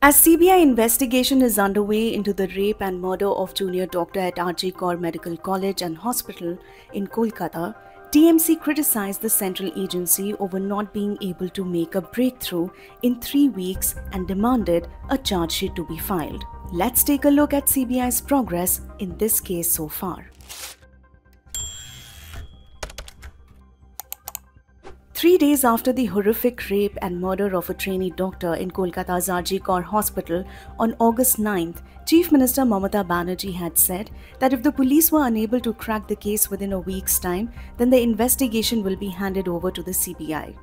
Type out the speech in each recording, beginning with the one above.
As CBI investigation is underway into the rape and murder of junior doctor at RG Kaur Medical College and Hospital in Kolkata, TMC criticized the central agency over not being able to make a breakthrough in 3 weeks and demanded a charge sheet to be filed. Let's take a look at CBI's progress in this case so far. 3 days after the horrific rape and murder of a trainee doctor in Kolkata's RG Kaur Hospital on August 9th, Chief Minister Mamata Banerjee had said that if the police were unable to crack the case within a week's time, then the investigation will be handed over to the CBI.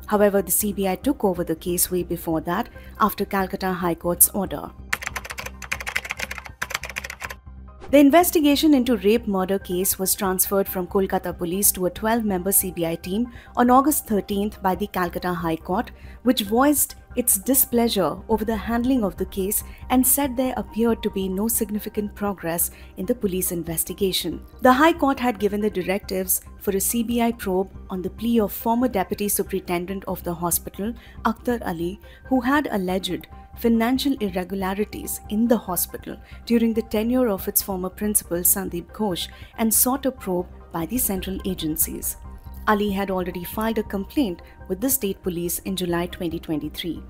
However, the CBI took over the case way before that after Calcutta High Court's order. The investigation into rape-murder case was transferred from Kolkata Police to a 12-member CBI team on August 13th by the Calcutta High Court, which voiced its displeasure over the handling of the case and said there appeared to be no significant progress in the police investigation. The High Court had given the directives for a CBI probe on the plea of former Deputy Superintendent of the hospital, Akhtar Ali, who had alleged financial irregularities in the hospital during the tenure of its former principal Sandeep Ghosh and sought a probe by the central agencies. Ali had already filed a complaint with the state police in July 2023.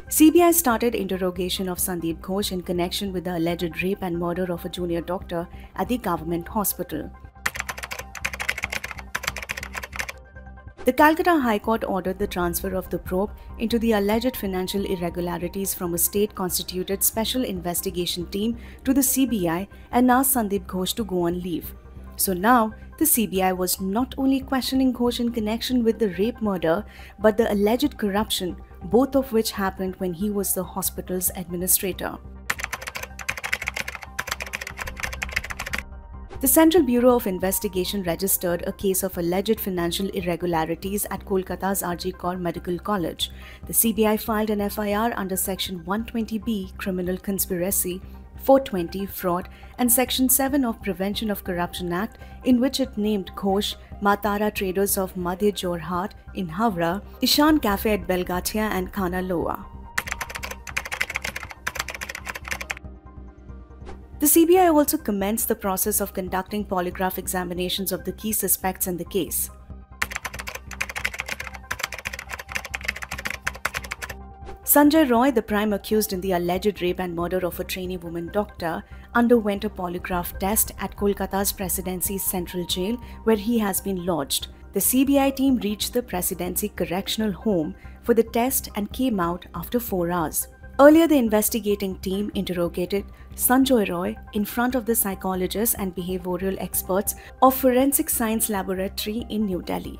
CBI started interrogation of Sandeep Ghosh in connection with the alleged rape and murder of a junior doctor at the government hospital. The Calcutta High Court ordered the transfer of the probe into the alleged financial irregularities from a state-constituted special investigation team to the CBI and asked Sandeep Ghosh to go on leave. So now, the CBI was not only questioning Ghosh in connection with the rape murder, but the alleged corruption, both of which happened when he was the hospital's administrator. The Central Bureau of Investigation registered a case of alleged financial irregularities at Kolkata's RG Kaur Medical College. The CBI filed an FIR under Section 120B Criminal Conspiracy, 420 Fraud and Section 7 of Prevention of Corruption Act, in which it named Ghosh, Matara Traders of Madhya Jorhat in Howrah, Ishan Cafe at Belgatia and Khana Loa. The CBI also commenced the process of conducting polygraph examinations of the key suspects in the case. Sanjay Roy, the prime accused in the alleged rape and murder of a trainee woman doctor, underwent a polygraph test at Kolkata's Presidency's Central Jail, where he has been lodged. The CBI team reached the Presidency Correctional Home for the test and came out after 4 hours. Earlier, the investigating team interrogated Sanjay Roy in front of the psychologists and behavioral experts of Forensic Science Laboratory in New Delhi.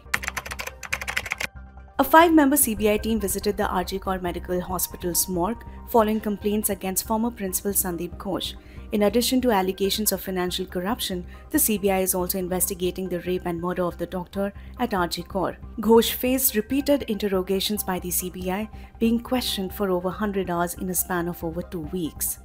A 5-member CBI team visited the RG Kaur Medical Hospital's morgue following complaints against former Principal Sandeep Ghosh. In addition to allegations of financial corruption, the CBI is also investigating the rape and murder of the doctor at RG Kaur. Ghosh faced repeated interrogations by the CBI, being questioned for over 100 hours in a span of over 2 weeks.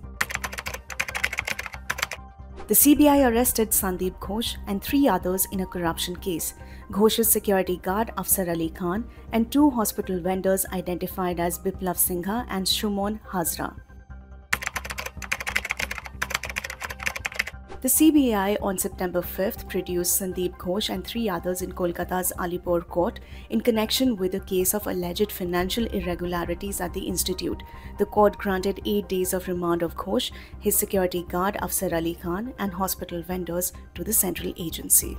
The CBI arrested Sandeep Ghosh and 3 others in a corruption case. Ghosh's security guard Afsar Ali Khan and 2 hospital vendors identified as Biplav Singha and Shumon Hazra. The CBI on September 5th produced Sandeep Ghosh and 3 others in Kolkata's Alipur court in connection with a case of alleged financial irregularities at the institute. The court granted 8 days of remand of Ghosh, his security guard Afsar Ali Khan and hospital vendors to the central agency.